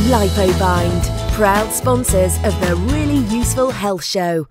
LipoBind, proud sponsors of the Really Useful Health Show.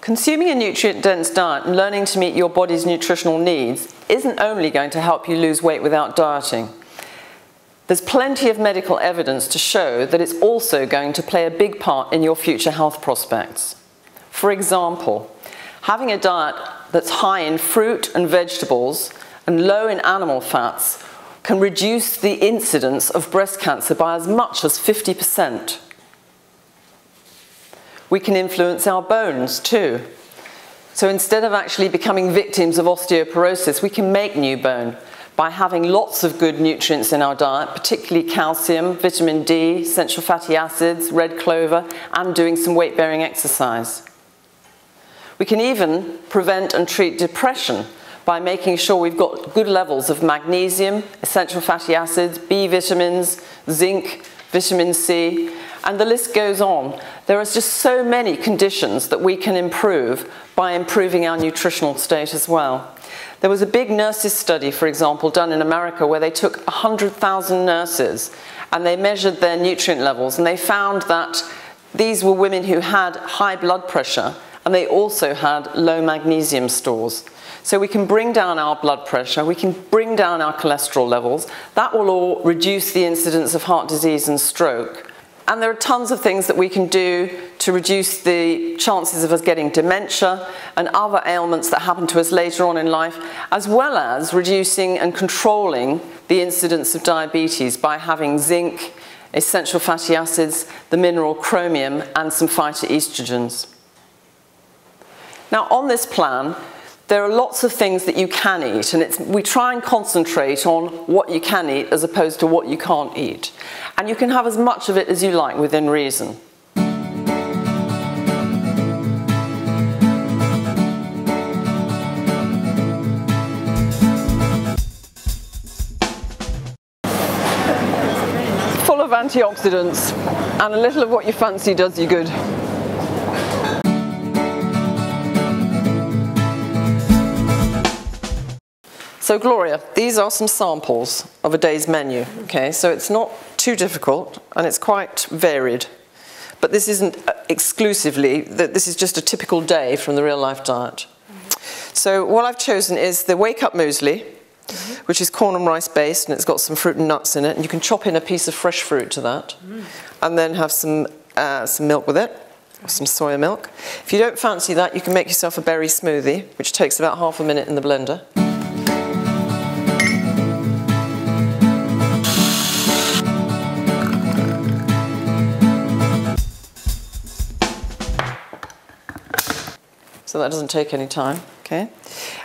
Consuming a nutrient-dense diet and learning to meet your body's nutritional needs isn't only going to help you lose weight without dieting. There's plenty of medical evidence to show that it's also going to play a big part in your future health prospects. For example, having a diet that's high in fruit and vegetables and low in animal fats can reduce the incidence of breast cancer by as much as 50%. We can influence our bones too. So instead of actually becoming victims of osteoporosis, we can make new bone by having lots of good nutrients in our diet, particularly calcium, vitamin D, essential fatty acids, red clover, and doing some weight-bearing exercise. We can even prevent and treat depression by making sure we've got good levels of magnesium, essential fatty acids, B vitamins, zinc, vitamin C, and the list goes on. There are just so many conditions that we can improve by improving our nutritional state as well. There was a big nurses study, for example, done in America where they took 100,000 nurses and they measured their nutrient levels, and they found that these were women who had high blood pressure and they also had low magnesium stores. So we can bring down our blood pressure, we can bring down our cholesterol levels. That will all reduce the incidence of heart disease and stroke. And there are tons of things that we can do to reduce the chances of us getting dementia and other ailments that happen to us later on in life, as well as reducing and controlling the incidence of diabetes by having zinc, essential fatty acids, the mineral chromium, and some phytoestrogens. Now, on this plan, there are lots of things that you can eat, and we try and concentrate on what you can eat as opposed to what you can't eat. And you can have as much of it as you like within reason. Full of antioxidants, and a little of what you fancy does you good. So Gloria, these are some samples of a day's menu, okay? So it's not too difficult and it's quite varied. But this isn't exclusively, this is just a typical day from the Real Life Diet. So what I've chosen is the Wake Up Muesli, which is corn and rice based, and it's got some fruit and nuts in it, and you can chop in a piece of fresh fruit to that, and then have some milk with it, some soya milk. If you don't fancy that, you can make yourself a berry smoothie, which takes about half a minute in the blender. So that doesn't take any time, okay?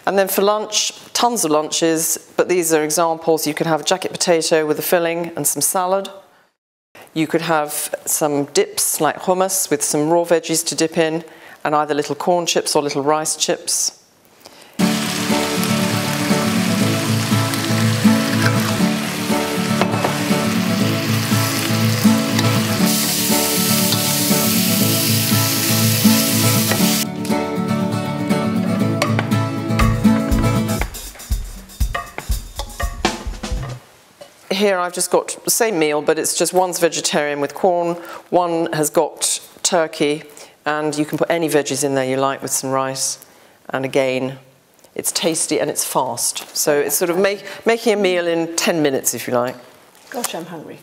And then for lunch, tons of lunches, but these are examples. You could have a jacket potato with a filling and some salad. You could have some dips like hummus with some raw veggies to dip in, and either little corn chips or little rice chips. Here I've just got the same meal, but it's just one's vegetarian with corn, one has got turkey, and you can put any veggies in there you like with some rice. And again, it's tasty and it's fast. So it's sort of making a meal in 10 minutes, if you like. Gosh, I'm hungry.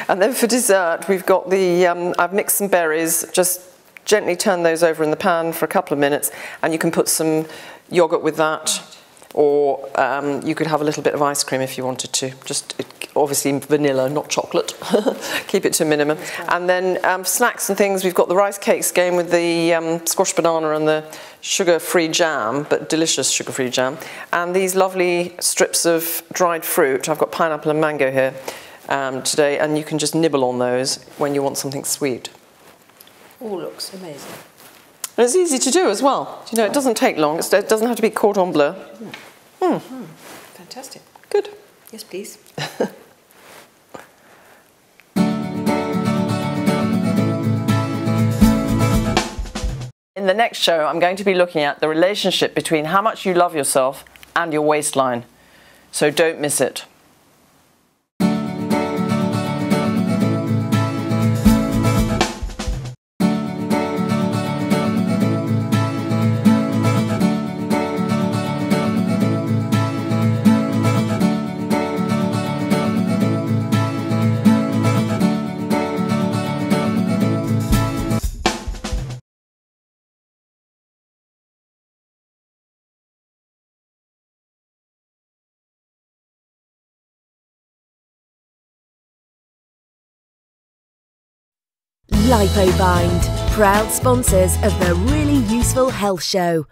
And then for dessert, we've got the, I've mixed some berries, just gently turn those over in the pan for a couple of minutes, and you can put some yogurt with that. Or you could have a little bit of ice cream if you wanted to. Just obviously vanilla, not chocolate. Keep it to a minimum. And then snacks and things, we've got the rice cakes again with the squash banana and the sugar-free jam, but delicious sugar-free jam. And these lovely strips of dried fruit. I've got pineapple and mango here today, and you can just nibble on those when you want something sweet. All looks amazing. And it's easy to do as well. You know, it doesn't take long. It doesn't have to be cordon bleu. Fantastic. Good. Yes, please. In the next show, I'm going to be looking at the relationship between how much you love yourself and your waistline. So don't miss it. Lipobind, proud sponsors of the Really Useful Health Show.